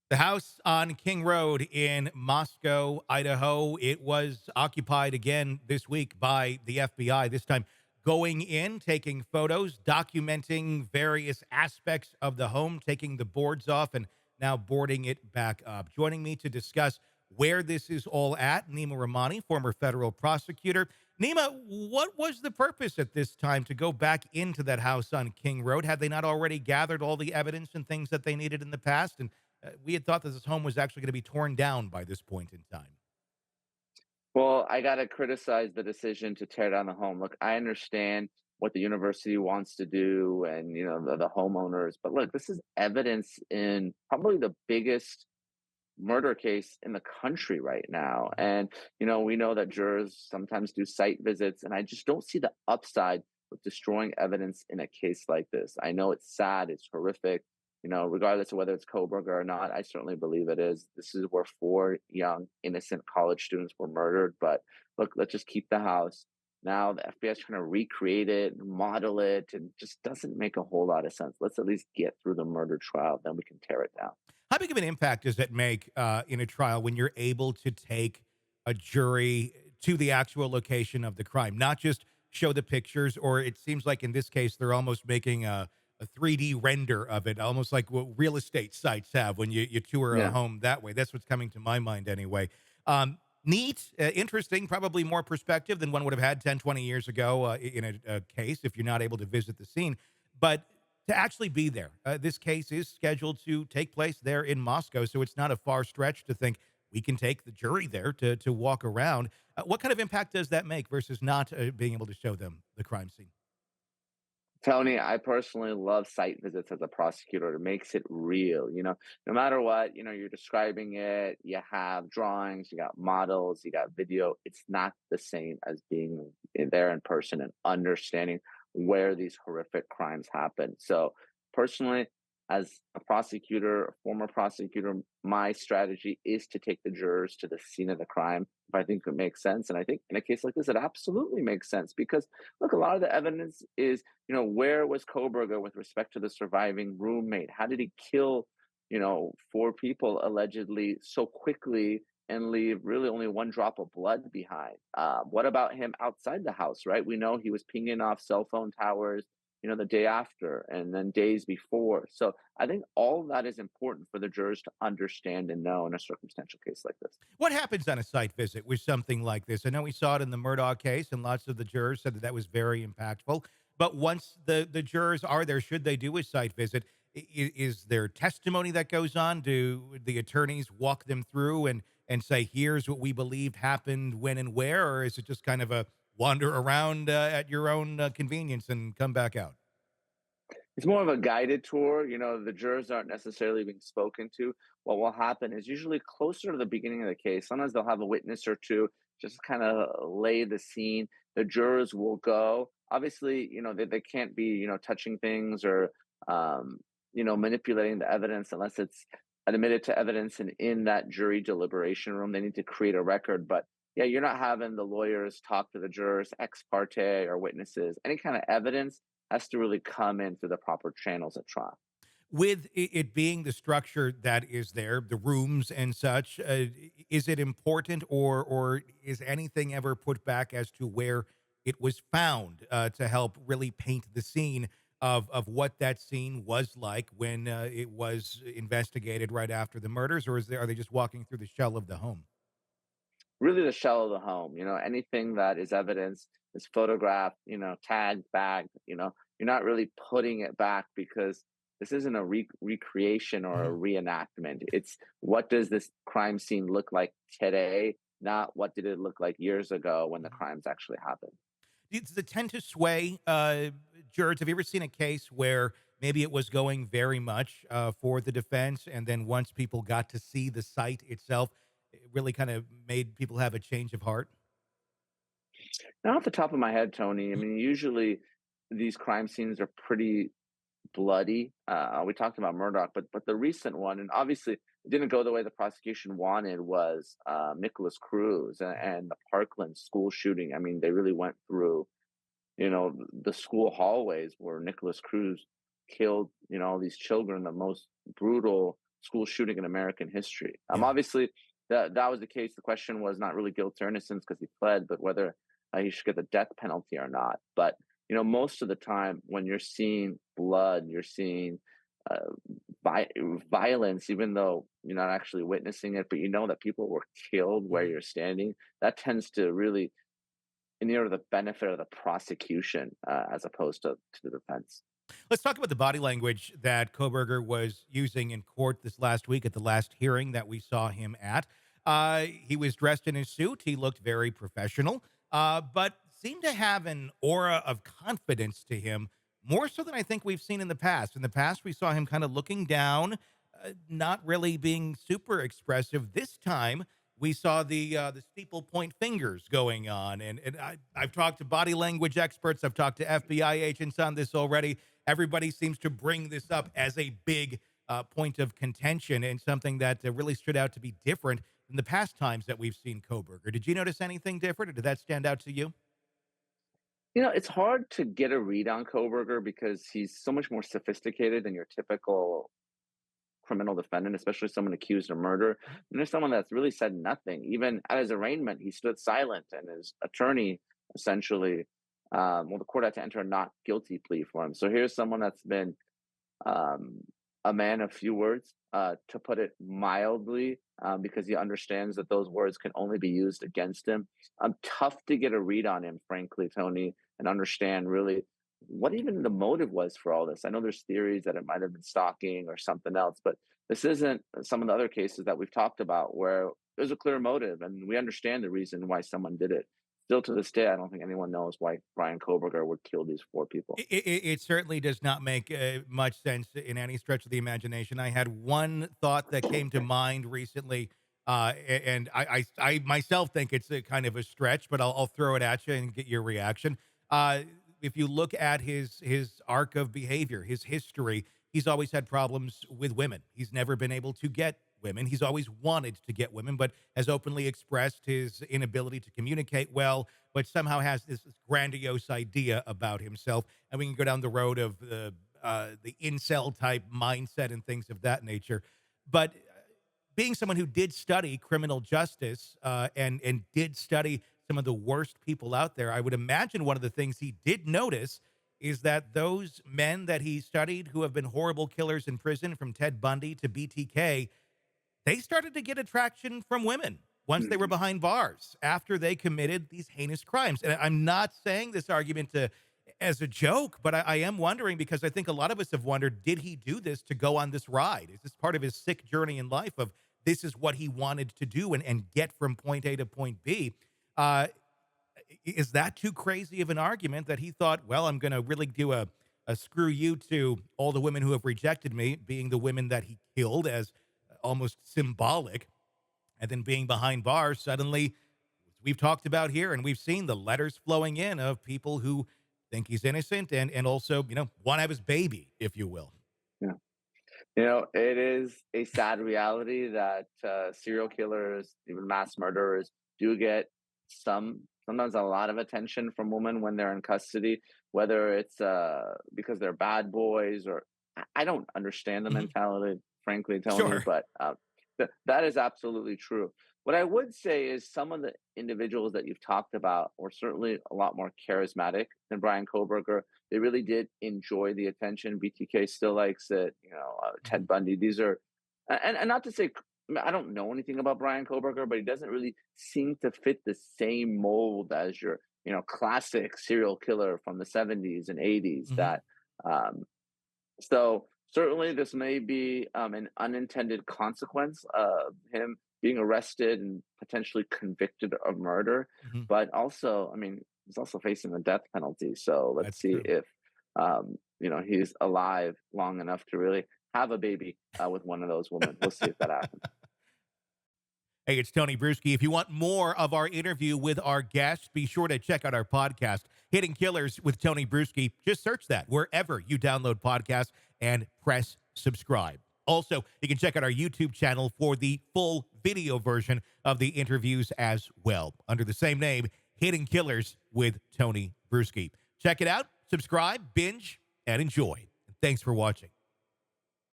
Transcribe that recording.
The house on King Road in Moscow, Idaho, it was occupied again this week by the FBI, this time going in, taking photos, documenting various aspects of the home, taking the boards off, and now boarding it back up. Joining me to discuss where this is all at, Neama Rahmani, former federal prosecutor. Neema, what was the purpose at this time to go back into that house on King Road? Had they not already gathered all the evidence and things that they needed in the past? And we had thought that this home was actually going to be torn down by this point in time. Well, I gotta criticize the decision to tear down the home. Look, I understand what the university wants to do and the homeowners, but look, this is evidence in probably the biggest murder case in the country right now. And we know that jurors sometimes do site visits, and I just don't see the upside with destroying evidence in a case like this. I know it's sad, it's horrific, regardless of whether it's Kohberger or not. I certainly believe it is. This is where four young, innocent college students were murdered. But look, let's just keep the house. Now the FBI is trying to recreate it, model it, and just doesn't make a whole lot of sense. Let's at least get through the murder trial, then we can tear it down. How big of an impact does it make in a trial when you're able to take a jury to the actual location of the crime, not just show the pictures, or it seems like in this case, they're almost making a 3D render of it, almost like what real estate sites have when you tour a Yeah. home that way. That's what's coming to my mind anyway. Neat, interesting, probably more perspective than one would have had 10, 20 years ago in a case if you're not able to visit the scene. But to actually be there. This case is scheduled to take place there in Moscow, so it's not a far stretch to think we can take the jury there to walk around. What kind of impact does that make versus not being able to show them the crime scene? Tony, I personally love site visits as a prosecutor. It makes it real. No matter what, you're describing it, you have drawings, you got models, you got video. It's not the same as being there in person and understanding where these horrific crimes happen. So, personally, as a prosecutor, a former prosecutor, my strategy is to take the jurors to the scene of the crime if I think it makes sense. And I think in a case like this, it absolutely makes sense because look, a lot of the evidence is where was Kohberger with respect to the surviving roommate? How did he kill, four people allegedly so quickly and leave really only one drop of blood behind? What about him outside the house, right? We know he was pinging off cell phone towers, the day after and then days before. So I think all of that is important for the jurors to understand and know in a circumstantial case like this. What happens on a site visit with something like this? I know we saw it in the Murdaugh case, and lots of the jurors said that that was very impactful. But once the jurors are there, should they do a site visit? Is there testimony that goes on? Do the attorneys walk them through and say, "Here's what we believed happened, when and where," or is it just kind of a wander around at your own convenience and come back out? It's more of a guided tour. The jurors aren't necessarily being spoken to. What will happen is usually closer to the beginning of the case. Sometimes they'll have a witness or two just kind of lay the scene. The jurors will go. Obviously, they can't be, touching things or, manipulating the evidence unless it's admitted to evidence and in that jury deliberation room. They need to create a record. But yeah, you're not having the lawyers talk to the jurors ex parte or witnesses. Any kind of evidence has to really come in through the proper channels at trial. With it being the structure that is there, the rooms and such, is it important, or is anything ever put back as to where it was found to help really paint the scene of what that scene was like when it was investigated right after the murders, or are they just walking through the shell of the home? Really, the shell of the home. Anything that is evidence is photographed, tagged, bagged. You're not really putting it back because this isn't a recreation or a Mhm. reenactment. It's what does this crime scene look like today, not what did it look like years ago when the crimes actually happened. Does it tend to sway jurors? Have you ever seen a case where maybe it was going very much for the defense, and then once people got to see the site itself, it really kind of made people have a change of heart? Not off the top of my head, Tony. I mean, usually these crime scenes are pretty bloody. We talked about Murdoch, but the recent one, and obviously it didn't go the way the prosecution wanted, was Nicholas Cruz and the Parkland school shooting. I mean, they really went through, the school hallways where Nicholas Cruz killed, all these children, the most brutal school shooting in American history. Yeah. Obviously, that was the case. The question was not really guilt or innocence because he pled, but whether he should get the death penalty or not. But most of the time when you're seeing blood, you're seeing uh, vi- violence, even though you're not actually witnessing it, but you know that people were killed where Mhm. you're standing. That tends to really in the benefit of the prosecution as opposed to the defense. Let's talk about the body language that Kohberger was using in court this last week at the last hearing that we saw him at. He was dressed in his suit. He looked very professional, but seemed to have an aura of confidence to him, more so than I think we've seen in the past. In the past, we saw him kind of looking down, not really being super expressive. This time, we saw the steeple point fingers going on, and I've talked to body language experts. I've talked to FBI agents on this already. Everybody seems to bring this up as a big point of contention and something that really stood out to be different than the past times that we've seen Kohberger. Did you notice anything different, or did that stand out to you? It's hard to get a read on Kohberger because he's so much more sophisticated than your typical criminal defendant, especially someone accused of murder. Mhm. And there's someone that's really said nothing. Even at his arraignment, he stood silent, and his attorney essentially, the court had to enter a not guilty plea for him. So here's someone that's been um, a man of few words, to put it mildly, because he understands that those words can only be used against him. Tough to get a read on him, frankly, Tony, and understand really what even the motive was for all this. I know there's theories that it might have been stalking or something else, but this isn't some of the other cases that we've talked about where there's a clear motive and we understand the reason why someone did it. Still to this day, I don't think anyone knows why Bryan Kohberger would kill these four people. It certainly does not make much sense in any stretch of the imagination. I had one thought that came to mind recently, and I myself think it's a kind of a stretch, but I'll throw it at you and get your reaction. Uh, if you look at his arc of behavior, his history, he's always had problems with women. He's never been able to get women. He's always wanted to get women, but has openly expressed his inability to communicate well, but somehow has this grandiose idea about himself. And we can go down the road of the incel type mindset and things of that nature. But being someone who did study criminal justice and did study some of the worst people out there, I would imagine one of the things he did notice is that those men that he studied who have been horrible killers in prison, from Ted Bundy to BTK, they started to get attraction from women once they were behind bars after they committed these heinous crimes. And I'm not saying this argument as a joke, but I am wondering, because I think a lot of us have wondered, did he do this to go on this ride? Is this part of his sick journey in life of this is what he wanted to do and get from point A to point B? Uh, is that too crazy of an argument that he thought, well, I'm going to really do a screw you to all the women who have rejected me, being the women that he killed, as almost symbolic, and then being behind bars, suddenly, we've talked about here, and we've seen the letters flowing in of people who think he's innocent and also, want to have his baby, if you will. Yeah. It is a sad reality that serial killers, even mass murderers, do get sometimes a lot of attention from women when they're in custody, whether it's because they're bad boys or I don't understand the Mhm. mentality, frankly, Tony, Sure. but that is absolutely true. What I would say is some of the individuals that you've talked about were certainly a lot more charismatic than Bryan Kohberger. They really did enjoy the attention. BTK still likes it. Mhm. Ted Bundy. These are, and not to say I don't know anything about Bryan Kohberger, but he doesn't really seem to fit the same mold as your classic serial killer from the 70s and 80s. Mhm. That um, so certainly this may be an unintended consequence of him being arrested and potentially convicted of murder, Mhm. but also, I mean, he's also facing the death penalty. So let's That's see true. if he's alive long enough to really have a baby with one of those women. We'll see if that happens. Hey, it's Tony Brueski. If you want more of our interview with our guests, be sure to check out our podcast, Hidden Killers with Tony Brueski. Just search that wherever you download podcasts and press subscribe. Also, you can check out our YouTube channel for the full video version of the interviews as well, under the same name, Hidden Killers with Tony Brueski. Check it out, subscribe, binge, and enjoy. Thanks for watching.